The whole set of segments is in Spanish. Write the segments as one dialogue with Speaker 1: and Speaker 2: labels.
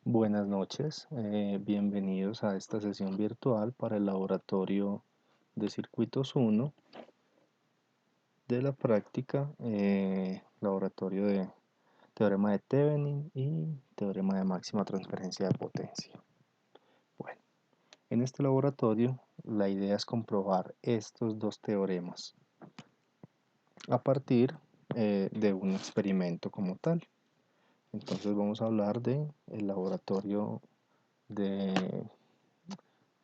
Speaker 1: Buenas noches, bienvenidos a esta sesión virtual para el laboratorio de circuitos 1 de la práctica, laboratorio de teorema de Thevenin y teorema de máxima transferencia de potencia. Bueno, en este laboratorio la idea es comprobar estos dos teoremas a partir de un experimento como tal. Entonces vamos a hablar de el laboratorio de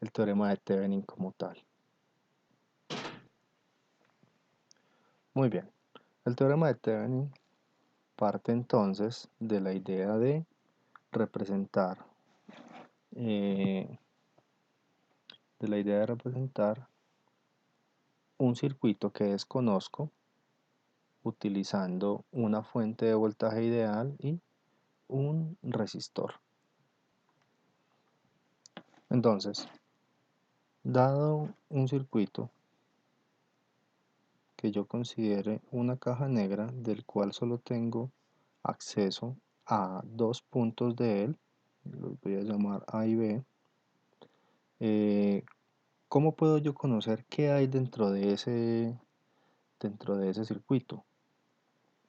Speaker 1: el teorema de Thevenin como tal. Muy bien, el teorema de Thevenin parte entonces de la idea de representar eh, un circuito que desconozco utilizando una fuente de voltaje ideal y un resistor. Entonces, dado un circuito que yo considere una caja negra del cual solo tengo acceso a dos puntos de él, los voy a llamar A y B. ¿Cómo puedo yo conocer qué hay dentro de ese circuito?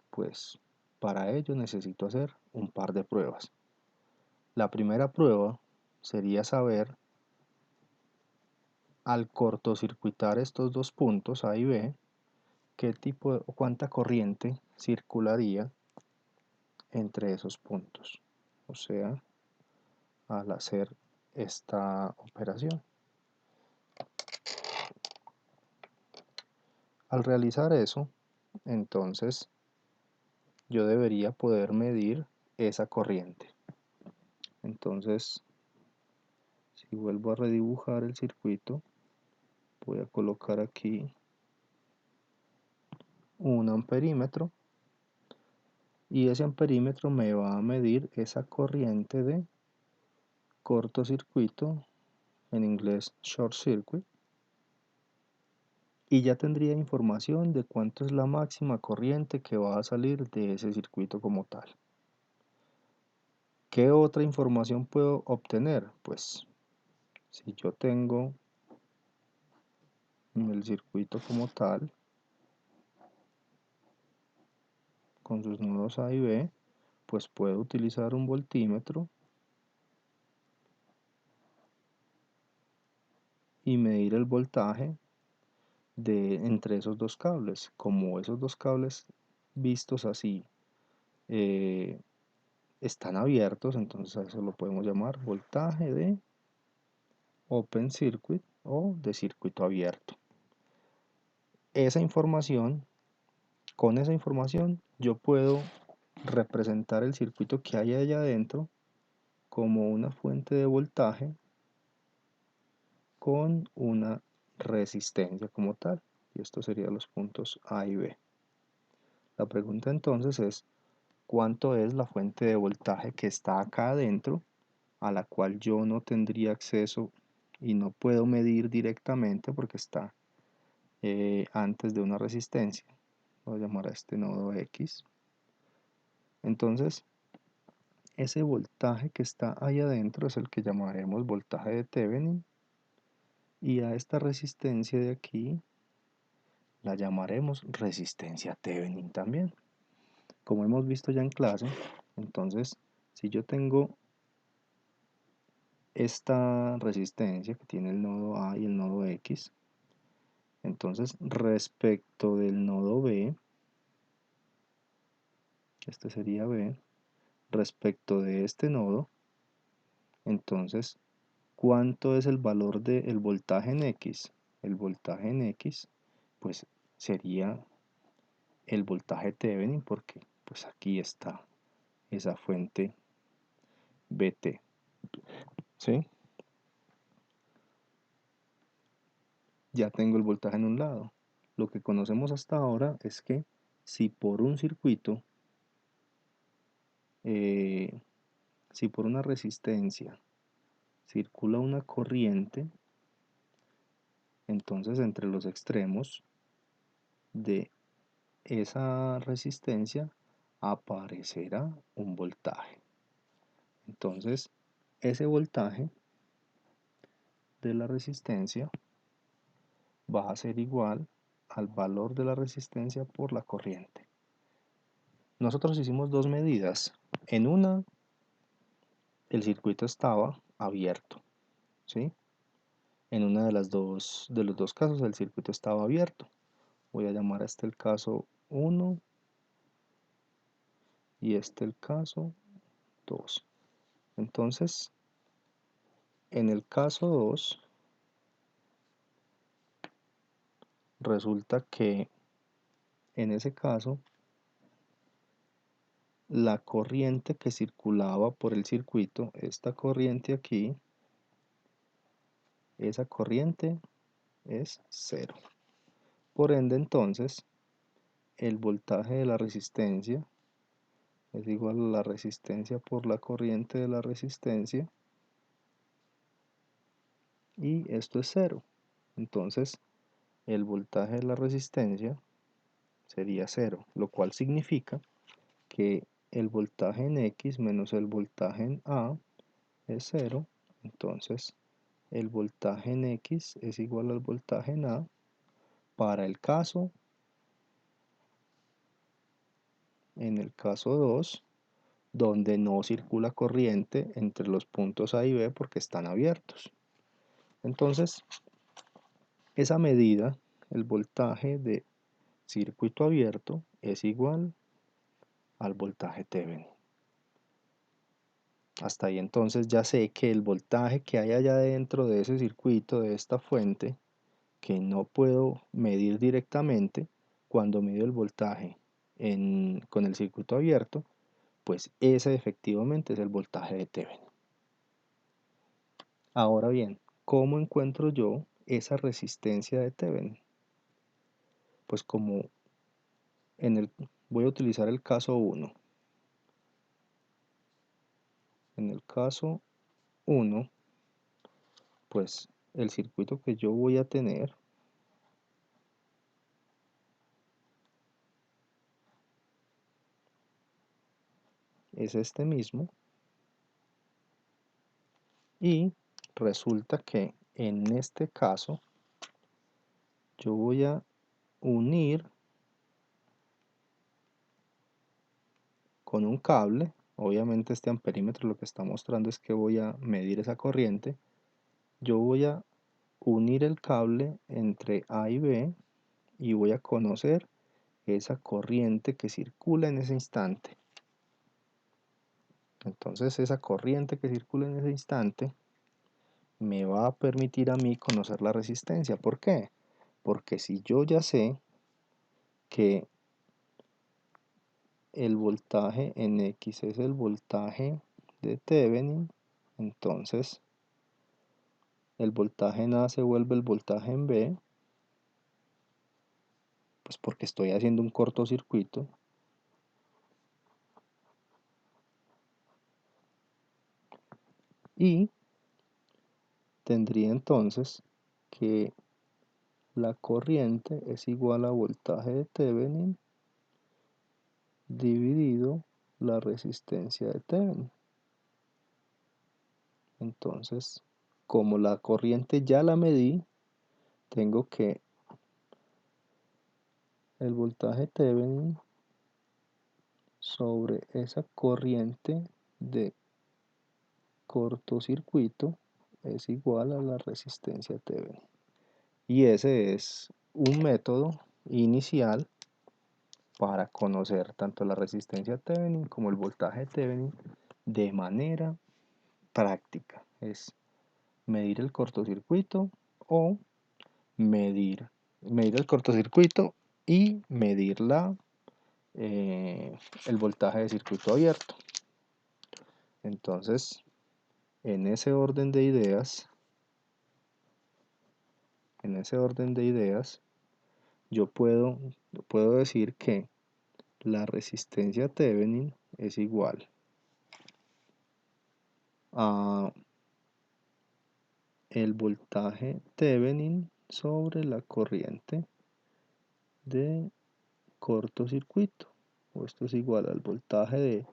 Speaker 1: Pues para ello necesito hacer un par de pruebas. La primera prueba sería saber, al cortocircuitar estos dos puntos A y B, o cuánta corriente circularía entre esos puntos. O sea, al hacer esta operación. Al realizar eso, entonces yo debería poder medir esa corriente. Entonces, si vuelvo a redibujar el circuito, voy a colocar aquí un amperímetro y ese amperímetro me va a medir esa corriente de cortocircuito, en inglés short circuit, y ya tendría información de cuánto es la máxima corriente que va a salir de ese circuito como tal. ¿Qué otra información puedo obtener? Pues si yo tengo el circuito como tal, con sus nodos A y B, pues puedo utilizar un voltímetro y medir el voltaje entre esos dos cables. Como esos dos cables vistos así eh, están abiertos, entonces a eso lo podemos llamar voltaje de open circuit o de circuito abierto. Esa información, con esa información yo puedo representar el circuito que hay allá adentro como una fuente de voltaje con una resistencia como tal, y estos serían los puntos A y B. La pregunta entonces es, ¿cuánto es la fuente de voltaje que está acá adentro, a la cual yo no tendría acceso y no puedo medir directamente porque está antes de una resistencia? Voy a llamar a este nodo X. Entonces, ese voltaje que está ahí adentro es el que llamaremos voltaje de Thevenin, y a esta resistencia de aquí la llamaremos resistencia Thevenin también. Como hemos visto ya en clase, entonces si yo tengo esta resistencia que tiene el nodo A y el nodo X, entonces respecto del nodo B, este sería B, respecto de este nodo, entonces ¿cuánto es el valor del voltaje en X? El voltaje en X pues sería el voltaje Thevenin, porque pues aquí está esa fuente BT, ¿sí? Ya tengo el voltaje en un lado. Lo que conocemos hasta ahora es que si por un circuito, eh, si por una resistencia circula una corriente, entonces entre los extremos de esa resistencia aparecerá un voltaje. Entonces, ese voltaje de la resistencia va a ser igual al valor de la resistencia por la corriente. Nosotros hicimos dos medidas. En una, el circuito estaba abierto, ¿sí? En una de los dos casos, el circuito estaba abierto. Voy a llamar a este el caso 1 y este el caso 2. Entonces, en el caso 2, resulta que en ese caso, la corriente que circulaba por el circuito, esta corriente aquí, esa corriente es 0. Por ende, entonces, el voltaje de la resistencia es igual a la resistencia por la corriente de la resistencia, y esto es 0. Entonces, el voltaje de la resistencia sería 0, lo cual significa que el voltaje en X menos el voltaje en A es 0. Entonces, el voltaje en X es igual al voltaje en A para el caso, en el caso 2, donde no circula corriente entre los puntos A y B porque están abiertos. Entonces, esa medida, el voltaje de circuito abierto, es igual al voltaje Thevenin. Hasta ahí entonces ya sé que el voltaje que hay allá dentro de ese circuito, de esta fuente, que no puedo medir directamente, cuando mido el voltaje con el circuito abierto, pues ese efectivamente es el voltaje de Thevenin. Ahora bien, ¿cómo encuentro yo esa resistencia de Thevenin? Pues como voy a utilizar el caso 1. En el caso 1, pues el circuito que yo voy a tener es este mismo, y resulta que en este caso yo voy a unir con un cable. Obviamente este amperímetro lo que está mostrando es que voy a medir esa corriente. Yo voy a unir el cable entre A y B y voy a conocer esa corriente que circula en ese instante. Entonces esa corriente que circula en ese instante me va a permitir a mí conocer la resistencia. ¿Por qué? Porque si yo ya sé que el voltaje en X es el voltaje de Thevenin, entonces el voltaje en A se vuelve el voltaje en B, pues porque estoy haciendo un cortocircuito. Y tendría entonces que la corriente es igual a voltaje de Thevenin dividido la resistencia de Thevenin. Entonces, como la corriente ya la medí, tengo que el voltaje Thevenin sobre esa corriente de cortocircuito es igual a la resistencia Thevenin. Y ese es un método inicial para conocer tanto la resistencia Thevenin como el voltaje Thevenin de manera práctica. Es medir el cortocircuito o medir el cortocircuito y medir el voltaje de circuito abierto. Entonces, en ese orden de ideas, yo puedo decir que la resistencia Thevenin es igual a el voltaje Thevenin sobre la corriente de cortocircuito. O esto es igual al voltaje de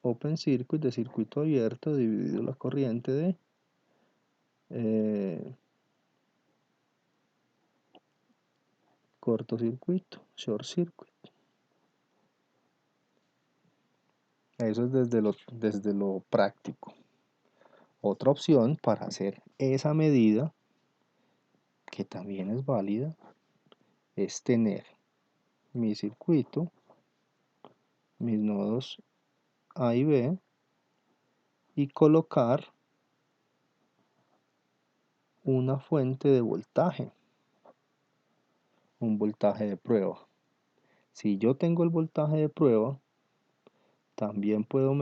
Speaker 1: open circuit, de circuito abierto, dividido la corriente de cortocircuito, short circuit. Eso es desde lo práctico. Otra opción para hacer esa medida, que también es válida, es tener mi circuito, mis nodos A y B, y colocar una fuente de voltaje, un voltaje de prueba. Si yo tengo el voltaje de prueba, también puedo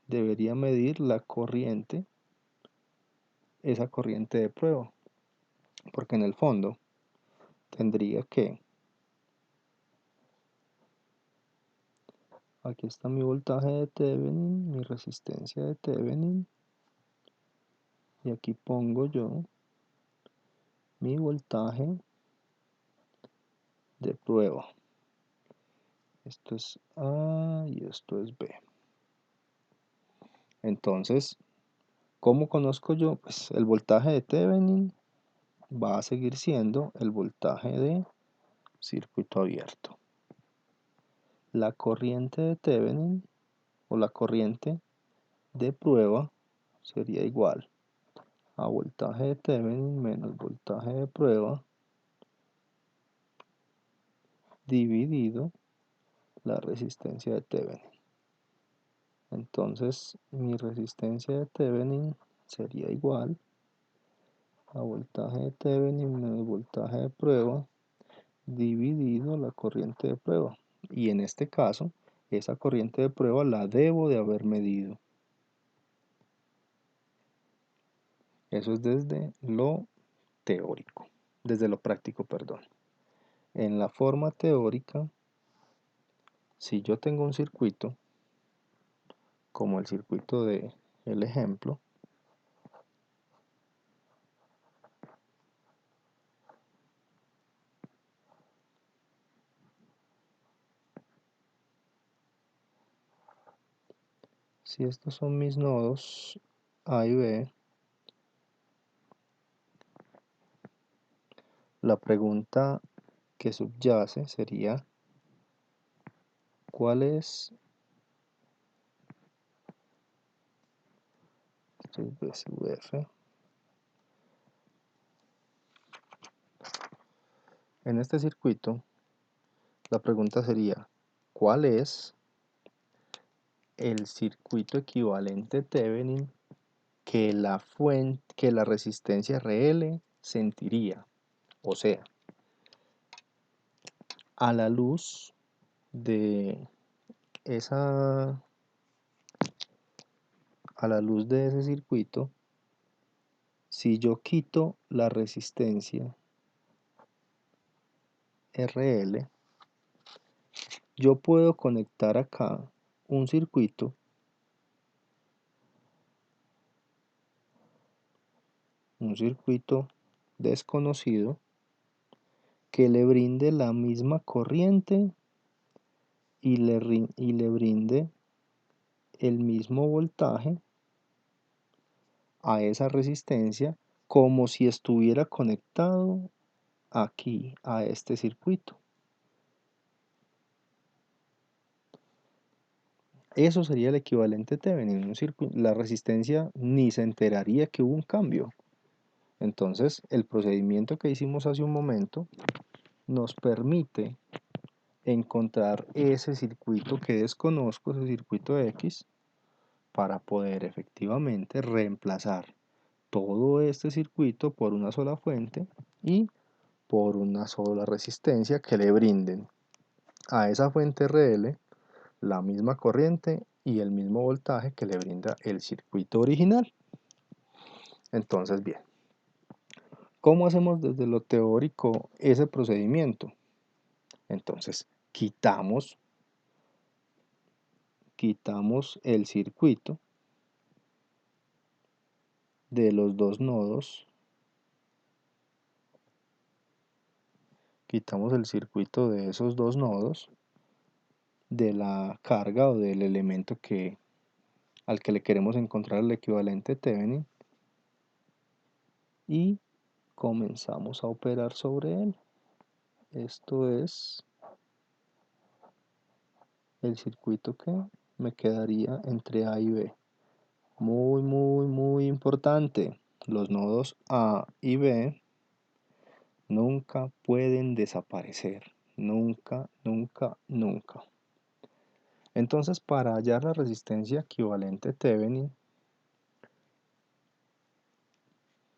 Speaker 1: debería medir la corriente, esa corriente de prueba, porque en el fondo tendría que, aquí está mi voltaje de Thevenin, mi resistencia de Thevenin, y aquí pongo yo mi voltaje de prueba. Esto es A y esto es B. Entonces, ¿cómo conozco yo? Pues el voltaje de Thevenin va a seguir siendo el voltaje de circuito abierto. La corriente de Thevenin o la corriente de prueba sería igual a voltaje de Thevenin menos voltaje de prueba dividido la resistencia de Thevenin. Entonces mi resistencia de Thevenin sería igual a voltaje de Thevenin menos voltaje de prueba dividido la corriente de prueba. Y en este caso, esa corriente de prueba la debo de haber medido. Eso es desde lo teórico, desde lo práctico, perdón. En la forma teórica, si yo tengo un circuito, como el circuito de el ejemplo, si estos son mis nodos A y B, la pregunta que subyace sería, ¿cuál es? Esto es BSUF. En este circuito, la pregunta sería, ¿cuál es el circuito equivalente Thevenin que la resistencia RL sentiría? O sea, a la luz de esa, a la luz de ese circuito, si yo quito la resistencia RL, yo puedo conectar acá un circuito desconocido que le brinde la misma corriente y le brinde el mismo voltaje a esa resistencia como si estuviera conectado aquí a este circuito. Eso sería el equivalente Thevenin. La resistencia ni se enteraría que hubo un cambio. Entonces, el procedimiento que hicimos hace un momento nos permite encontrar ese circuito que desconozco, ese circuito X, para poder efectivamente reemplazar todo este circuito por una sola fuente y por una sola resistencia que le brinden a esa fuente RL la misma corriente y el mismo voltaje que le brinda el circuito original. Entonces, bien, ¿cómo hacemos desde lo teórico ese procedimiento? Entonces, quitamos el circuito de los dos nodos, quitamos el circuito de esos dos nodos, de la carga o del elemento al que le queremos encontrar el equivalente Thevenin y comenzamos a operar sobre él. Esto es el circuito que me quedaría entre A y B. Muy, muy, muy importante. Los nodos A y B nunca pueden desaparecer. Nunca, nunca, nunca. Entonces, para hallar la resistencia equivalente Thevenin,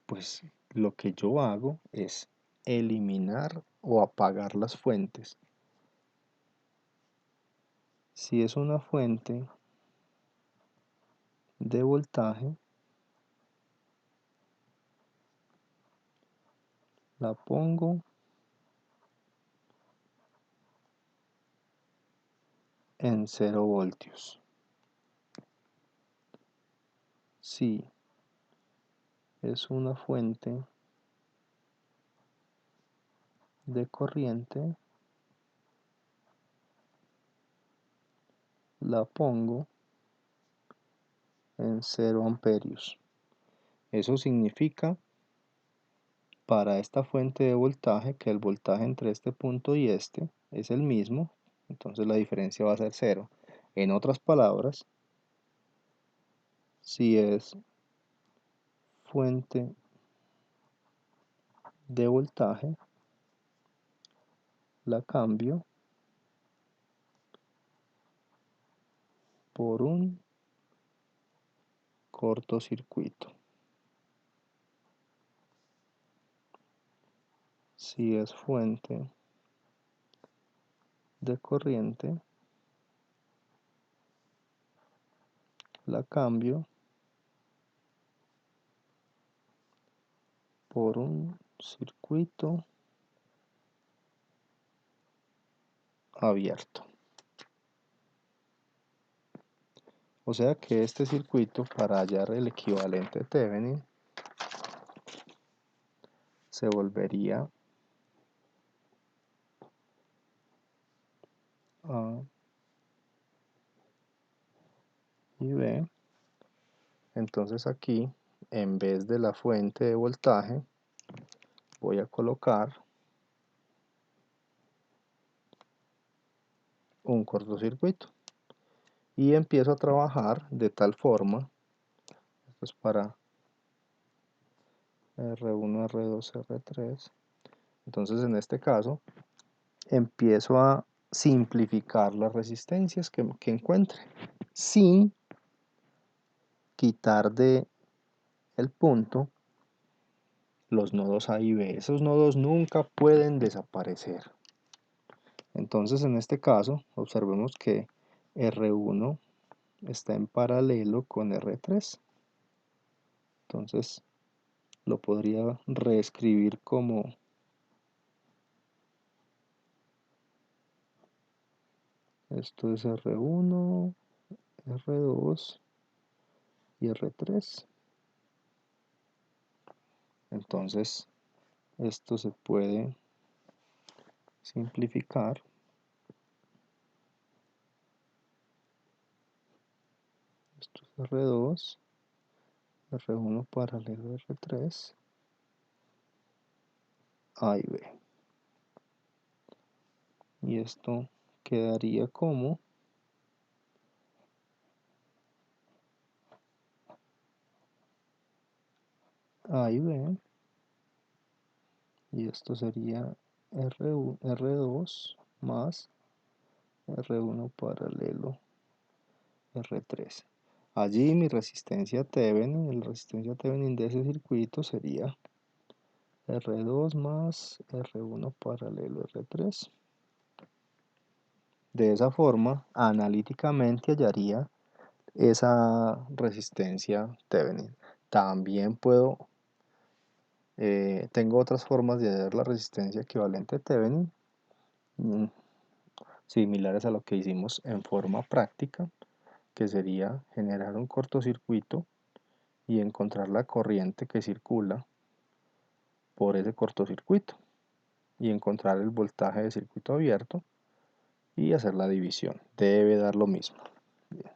Speaker 1: pues lo que yo hago es eliminar o apagar las fuentes. Si es una fuente de voltaje, la pongo en 0 voltios. Si es una fuente de corriente, la pongo en 0 amperios. Eso significa para esta fuente de voltaje que el voltaje entre este punto y este es el mismo, entonces la diferencia va a ser 0. En otras palabras, si es fuente de voltaje, la cambio por un cortocircuito. Si es fuente de corriente, la cambio por un circuito abierto. O sea que este circuito, para hallar el equivalente Thevenin, se volvería A y B. Entonces aquí, en vez de la fuente de voltaje, voy a colocar un cortocircuito y empiezo a trabajar de tal forma, esto es para R1, R2, R3, entonces en este caso empiezo a simplificar las resistencias que encuentre sin quitar de el punto los nodos A y B. Esos nodos nunca pueden desaparecer. Entonces en este caso observemos que R1 está en paralelo con R3. Entonces lo podría reescribir como esto es R1, R2 y R3. Entonces esto se puede simplificar. Esto es R2, R1 paralelo a R3, A y B. Y esto quedaría como A y B. Y esto sería R2 más R1 paralelo R3. Allí mi resistencia Thevenin, la resistencia Thevenin de ese circuito sería R2 más R1 paralelo R3. De esa forma, analíticamente hallaría esa resistencia Thevenin. También tengo otras formas de hallar la resistencia equivalente Thevenin, similares a lo que hicimos en forma práctica, que sería generar un cortocircuito y encontrar la corriente que circula por ese cortocircuito y encontrar el voltaje de circuito abierto y hacer la división. Debe dar lo mismo. Bien.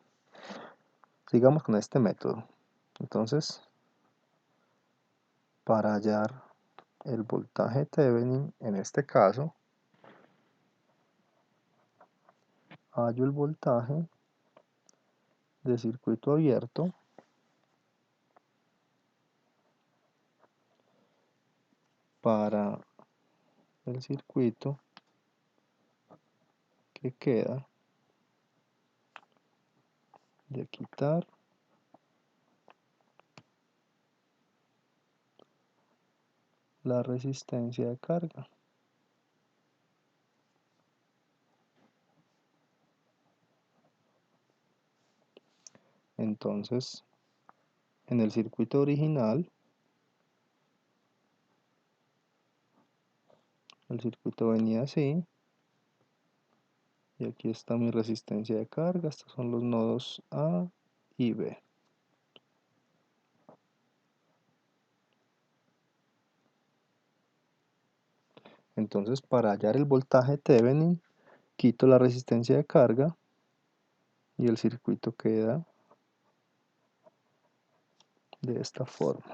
Speaker 1: Sigamos con este método. Entonces, para hallar el voltaje Thevenin, en este caso, hallo el voltaje de circuito abierto para el circuito que queda de quitar la resistencia de carga. Entonces, en el circuito original, el circuito venía así, y aquí está mi resistencia de carga. Estos son los nodos A y B. Entonces, para hallar el voltaje Thevenin, quito la resistencia de carga y el circuito queda de esta forma.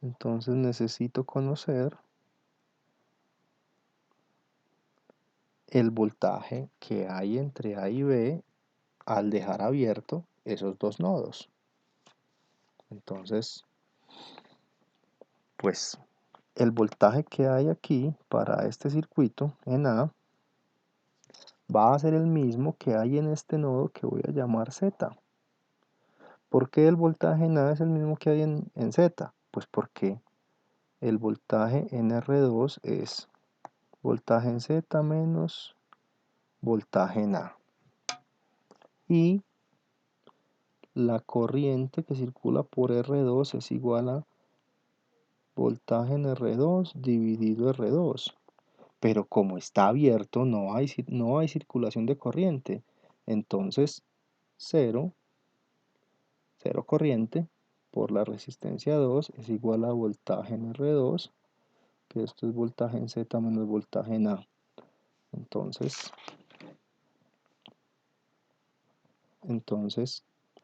Speaker 1: Entonces necesito conocer el voltaje que hay entre A y B al dejar abierto esos dos nodos. Entonces, pues el voltaje que hay aquí para este circuito en A va a ser el mismo que hay en este nodo que voy a llamar Z. ¿Por qué el voltaje en A es el mismo que hay en Z? Pues porque el voltaje en R2 es voltaje en Z menos voltaje en A. Y la corriente que circula por R2 es igual a voltaje en R2 dividido R2. Pero como está abierto, no hay circulación de corriente. Entonces, cero corriente por la resistencia 2 es igual a voltaje en R2, que esto es voltaje en Z menos voltaje en A. Entonces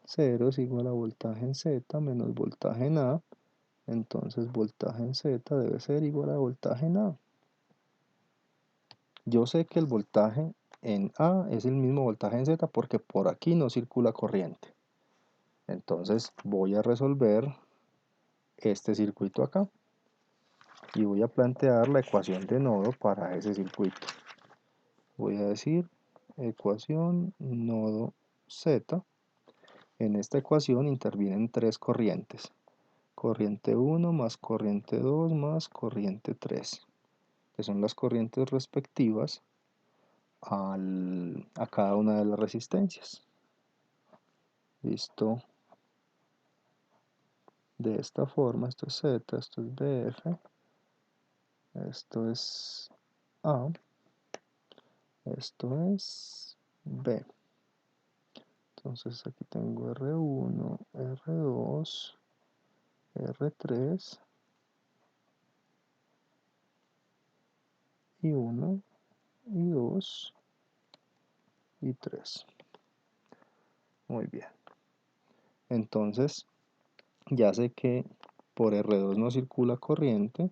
Speaker 1: 0 es igual a voltaje en Z menos voltaje en A. Entonces voltaje en Z debe ser igual a voltaje en A. Yo sé que el voltaje en A es el mismo voltaje en Z porque por aquí no circula corriente. Entonces voy a resolver este circuito acá y voy a plantear la ecuación de nodo para ese circuito. Voy a decir ecuación nodo Z. En esta ecuación intervienen tres corrientes. Corriente 1 más corriente 2 más corriente 3, que son las corrientes respectivas a cada una de las resistencias. Listo. De esta forma, esto es Z, esto es BF, esto es A, esto es B. Entonces aquí tengo R1, R2, R3 y 1 y 2 y 3. Muy bien. Entonces ya sé que por R2 no circula corriente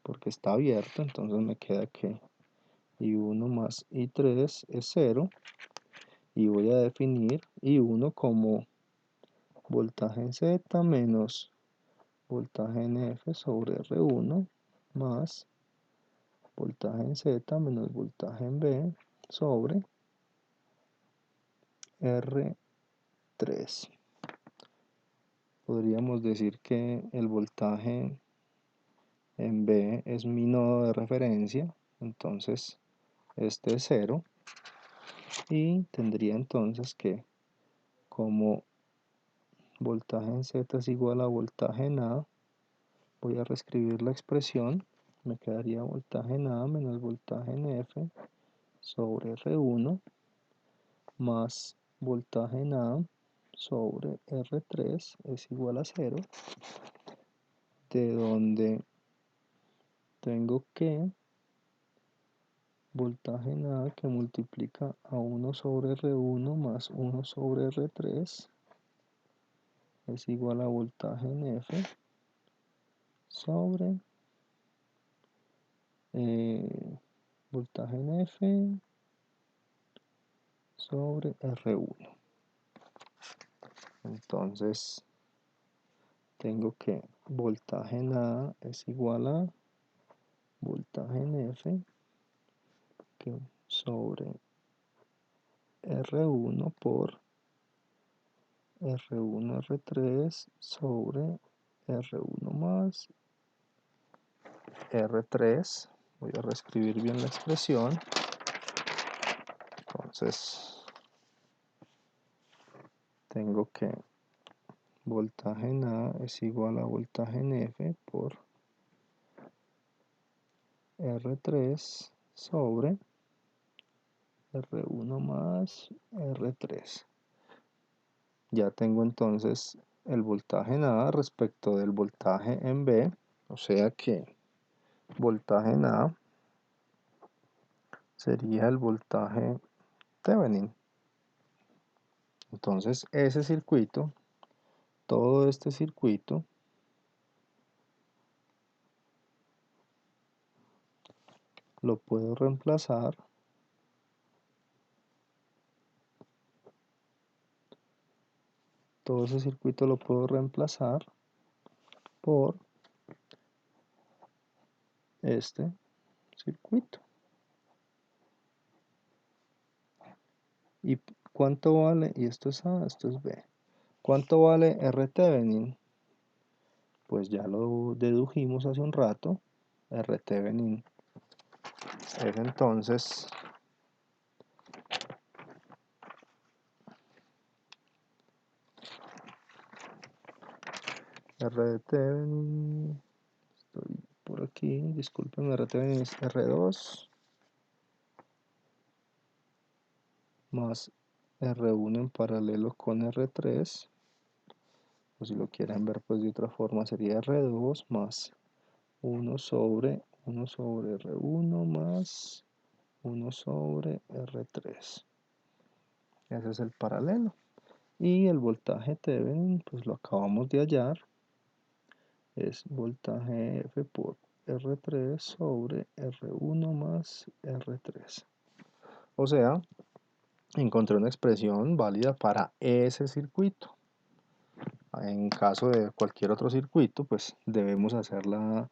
Speaker 1: porque está abierto, entonces me queda que I1 más I3 es 0 y voy a definir I1 como voltaje en Z menos voltaje en F sobre R1 más voltaje en Z menos voltaje en B sobre R3. Podríamos decir que el voltaje en B es mi nodo de referencia, entonces este es 0 y tendría entonces que como voltaje en Z es igual a voltaje en A, voy a reescribir la expresión, me quedaría voltaje en A menos voltaje en F sobre R1 más voltaje en A sobre R3 es igual a 0 de donde tengo que voltaje en A que multiplica a 1 sobre R1 más 1 sobre R3 es igual a voltaje en F sobre voltaje en F sobre R1. Entonces tengo que voltaje en A es igual a voltaje en F que sobre R1 por R1 R3 sobre R1 más R3. Voy a reescribir bien la expresión. Entonces tengo que voltaje en A es igual a voltaje en F por R3 sobre R1 más R3. Ya tengo entonces el voltaje en A respecto del voltaje en B, o sea que voltaje en A sería el voltaje Thevenin. Entonces ese circuito, todo este circuito, lo puedo reemplazar todo ese circuito lo puedo reemplazar por este circuito. ¿Y cuánto vale? Y esto es A, esto es B. ¿Cuánto vale R Thevenin? Pues ya lo dedujimos hace un rato. R Thevenin es entonces R de Thevenin, estoy por aquí, disculpen, R Thevenin es R2 más R1 en paralelo con R3, o si lo quieren ver pues de otra forma sería R2 más 1 sobre R1 más 1 sobre R3. Ese es el paralelo. Y el voltaje Thevenin, pues lo acabamos de hallar, es voltaje F por R3 sobre R1 más R3. O sea, encontré una expresión válida para ese circuito. En caso de cualquier otro circuito, pues debemos hacer la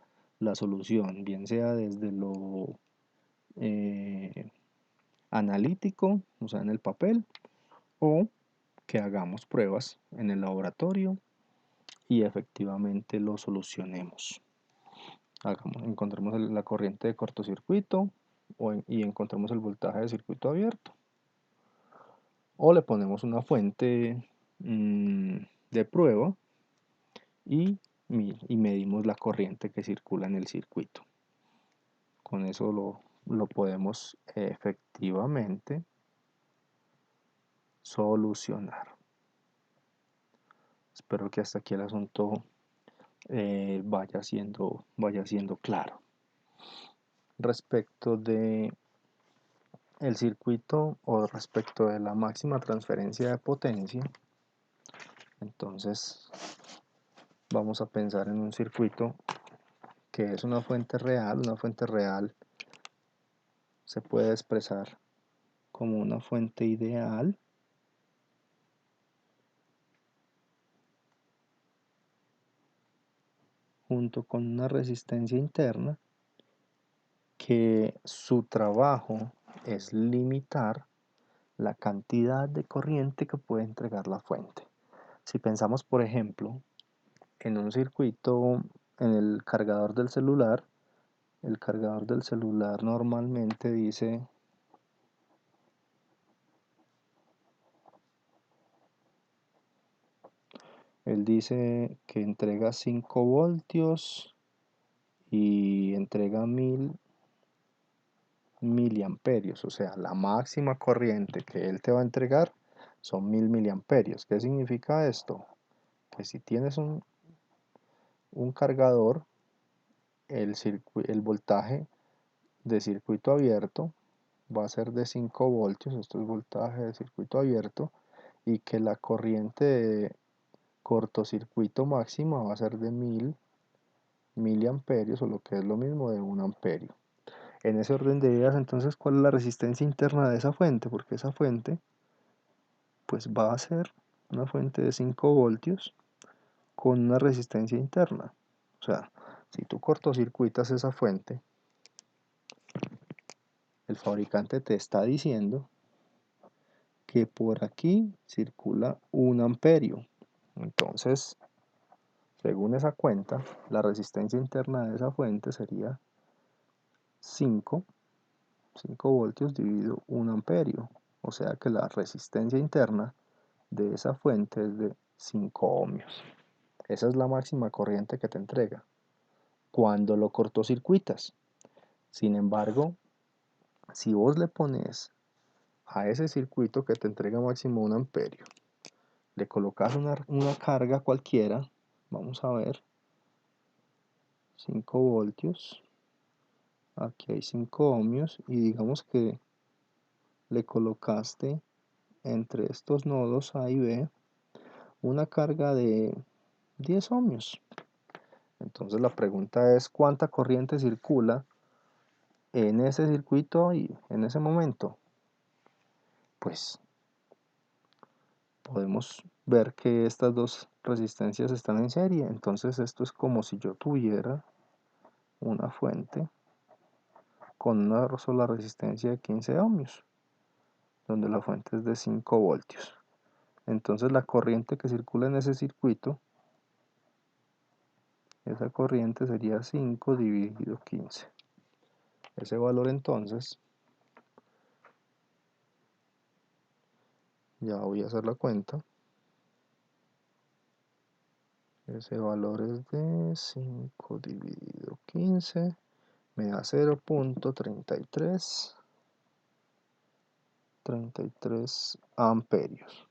Speaker 1: solución, bien sea desde lo analítico, o sea, en el papel, o que hagamos pruebas en el laboratorio y efectivamente lo solucionemos. Encontremos la corriente de cortocircuito y encontremos el voltaje de circuito abierto. O le ponemos una fuente de prueba y medimos la corriente que circula en el circuito. Con eso lo podemos efectivamente solucionar. Espero que hasta aquí el asunto vaya siendo claro. Respecto de el circuito o respecto de la máxima transferencia de potencia, entonces vamos a pensar en un circuito que es una fuente real. Una fuente real se puede expresar como una fuente ideal junto con una resistencia interna que su trabajo es limitar la cantidad de corriente que puede entregar la fuente. Si pensamos, por ejemplo, en un circuito, en el cargador del celular normalmente dice él dice que entrega 5 voltios y entrega 1000 miliamperios, o sea, la máxima corriente que él te va a entregar son 1000 miliamperios. ¿Qué significa esto? Que si tienes un cargador, el voltaje de circuito abierto va a ser de 5 voltios, esto es voltaje de circuito abierto, y que la corriente de cortocircuito máxima va a ser de 1000 miliamperios, o lo que es lo mismo de 1 amperio. En ese orden de ideas, entonces, ¿cuál es la resistencia interna de esa fuente? Porque esa fuente pues va a ser una fuente de 5 voltios con una resistencia interna. O sea, si tú cortocircuitas esa fuente, el fabricante te está diciendo que por aquí circula 1 amperio. Entonces, según esa cuenta, la resistencia interna de esa fuente sería 5 voltios dividido 1 amperio. O sea que la resistencia interna de esa fuente es de 5 ohmios. Esa es la máxima corriente que te entrega cuando lo cortocircuitas. Sin embargo, si vos le pones a ese circuito que te entrega máximo 1 amperio, le colocas una carga cualquiera, vamos a ver, 5 voltios, aquí hay 5 ohmios, y digamos que le colocaste entre estos nodos A y B una carga de 10 ohmios. Entonces la pregunta es, ¿cuánta corriente circula en ese circuito y en ese momento? Pues podemos ver que estas dos resistencias están en serie. Entonces esto es como si yo tuviera una fuente con una sola resistencia de 15 ohmios, donde la fuente es de 5 voltios. Entonces la corriente que circula en ese circuito, esa corriente sería 5 dividido 15. Ese valor entonces, ya voy a hacer la cuenta, ese valor es de 5 dividido 15, me da 0.33 amperios.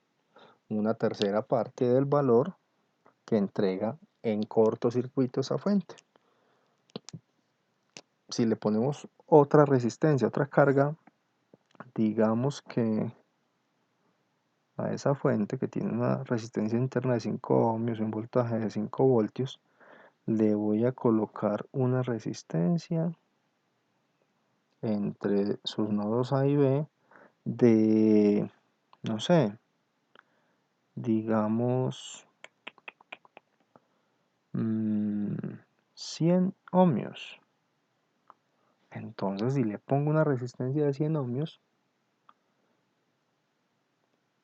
Speaker 1: Una tercera parte del valor que entrega en cortocircuito esa fuente. Si le ponemos otra resistencia, otra carga, digamos que a esa fuente que tiene una resistencia interna de 5 ohmios y un voltaje de 5 voltios, le voy a colocar una resistencia entre sus nodos A y B de, no sé, digamos 100 ohmios. Entonces, si le pongo una resistencia de 100 ohmios,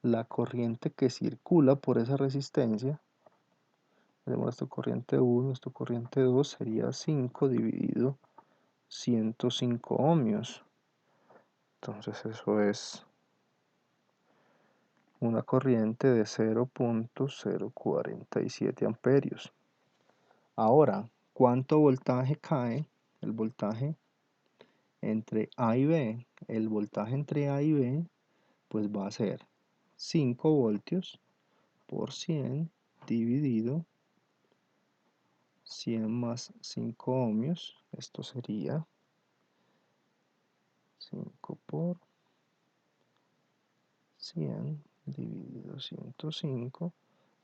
Speaker 1: la corriente que circula por esa resistencia, tenemos esto corriente 1, esto corriente 2, sería 5 dividido 105 ohmios. Entonces eso es una corriente de 0.047 amperios. Ahora, ¿cuánto voltaje cae? El voltaje entre A y B. El voltaje entre A y B pues va a ser 5 voltios por 100 dividido 100 más 5 ohmios. Esto sería 5 por 100 dividido 105.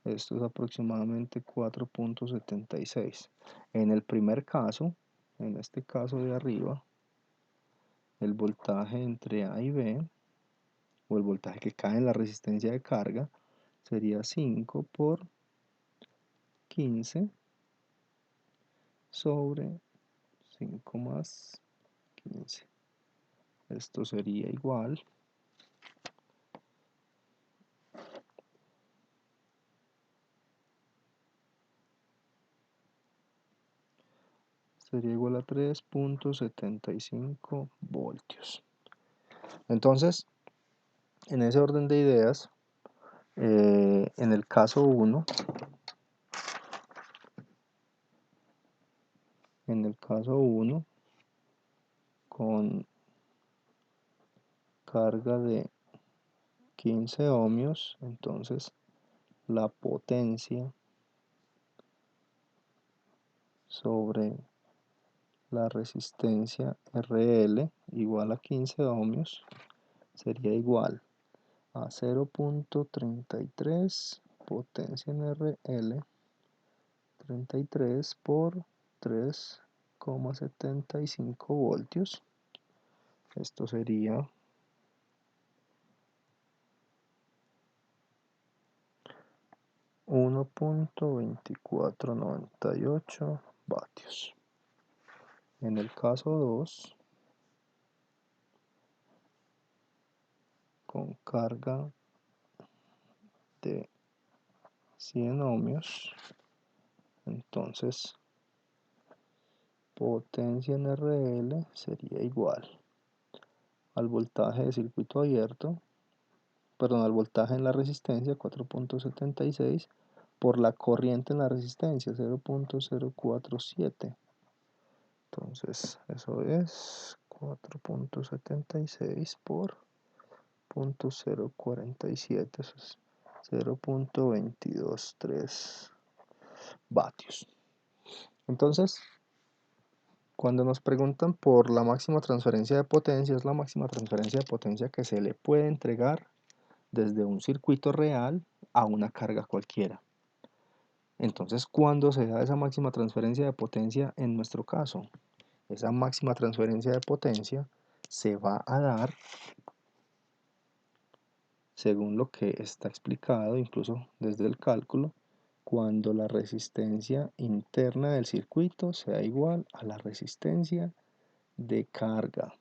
Speaker 1: Esto es aproximadamente 4.76. En el primer caso, en este caso de arriba, el voltaje entre A y B, o el voltaje que cae en la resistencia de carga, sería 5 por 15 sobre 5 más 15. Esto sería igual a 3.75 voltios. Entonces, en ese orden de ideas, en el caso 1, con carga de 15 ohmios, entonces la potencia sobre la resistencia RL igual a 15 ohmios sería igual a 0.33 potencia en RL 33 por 3,75 voltios. Esto sería 1.2498 vatios. En el caso 2, con carga de 100 ohmios, entonces potencia en RL sería igual al voltaje de circuito abierto, perdón, al voltaje en la resistencia 4.76 por la corriente en la resistencia 0.047. Entonces eso es 4.76 por 0.047, eso es 0.223 vatios. Entonces, cuando nos preguntan por la máxima transferencia de potencia, es la máxima transferencia de potencia que se le puede entregar desde un circuito real a una carga cualquiera. Entonces, ¿cuándo se da esa máxima transferencia de potencia en nuestro caso? Esa máxima transferencia de potencia se va a dar según lo que está explicado, incluso desde el cálculo, cuando la resistencia interna del circuito sea igual a la resistencia de carga.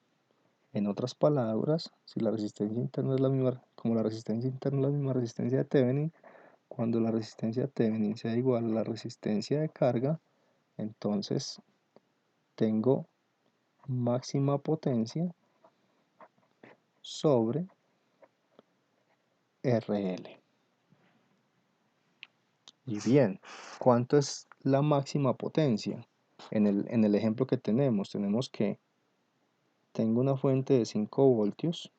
Speaker 1: En otras palabras, si la resistencia interna es la misma, como la resistencia interna es la misma resistencia de Thevenin, cuando la resistencia de Thevenin sea igual a la resistencia de carga, entonces tengo máxima potencia sobre RL. Y bien, ¿cuánto es la máxima potencia? En el ejemplo que tenemos que tengo una fuente de 5 voltios,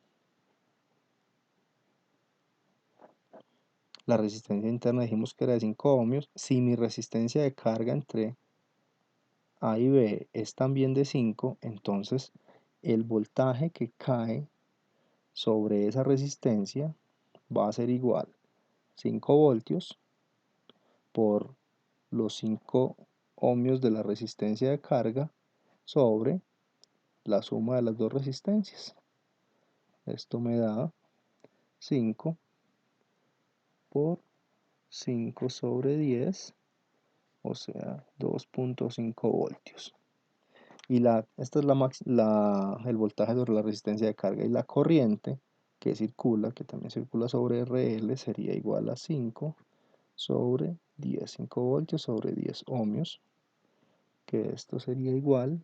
Speaker 1: la resistencia interna dijimos que era de 5 ohmios, si mi resistencia de carga entre A y B es también de 5, entonces el voltaje que cae sobre esa resistencia va a ser igual 5 voltios por los 5 ohmios de la resistencia de carga sobre la suma de las dos resistencias. Esto me da 5 por 5 sobre 10, o sea 2.5 voltios. Y esta es el voltaje sobre la resistencia de carga, y la corriente que circula, que también circula sobre RL, sería igual a 5 sobre 10, 5 voltios sobre 10 ohmios, que esto sería igual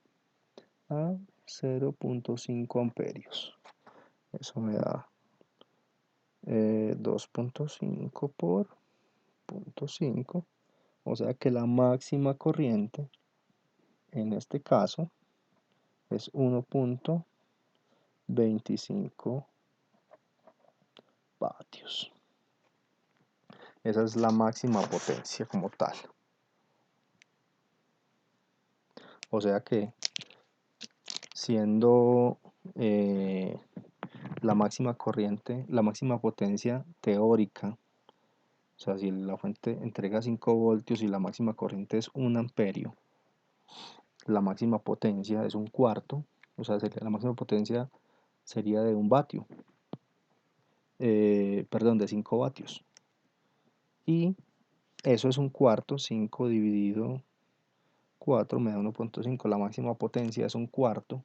Speaker 1: a 0.5 amperios. Eso me da 2.5 por 0.5, o sea que la máxima corriente en este caso es 1.25 vatios. Esa es la máxima potencia como tal. O sea que siendo la máxima corriente, la máxima potencia teórica, o sea, si la fuente entrega 5 voltios y la máxima corriente es 1 amperio, la máxima potencia es un cuarto, o sea, la máxima potencia sería de 1 vatio, perdón, de 5 vatios. Y eso es un cuarto, 5 dividido 4 me da 1.5, la máxima potencia es un cuarto,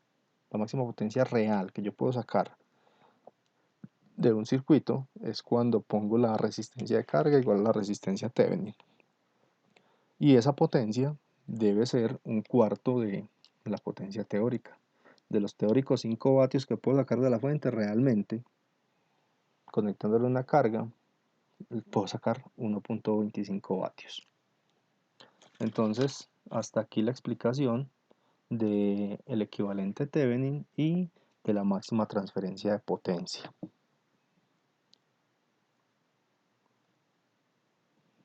Speaker 1: la máxima potencia real que yo puedo sacar de un circuito es cuando pongo la resistencia de carga igual a la resistencia Thevenin. Y esa potencia debe ser un cuarto de la potencia teórica. De los teóricos 5 vatios que puedo sacar de la fuente, realmente, conectándole una carga, puedo sacar 1.25 vatios. Entonces, hasta aquí la explicación del equivalente Thevenin y de la máxima transferencia de potencia.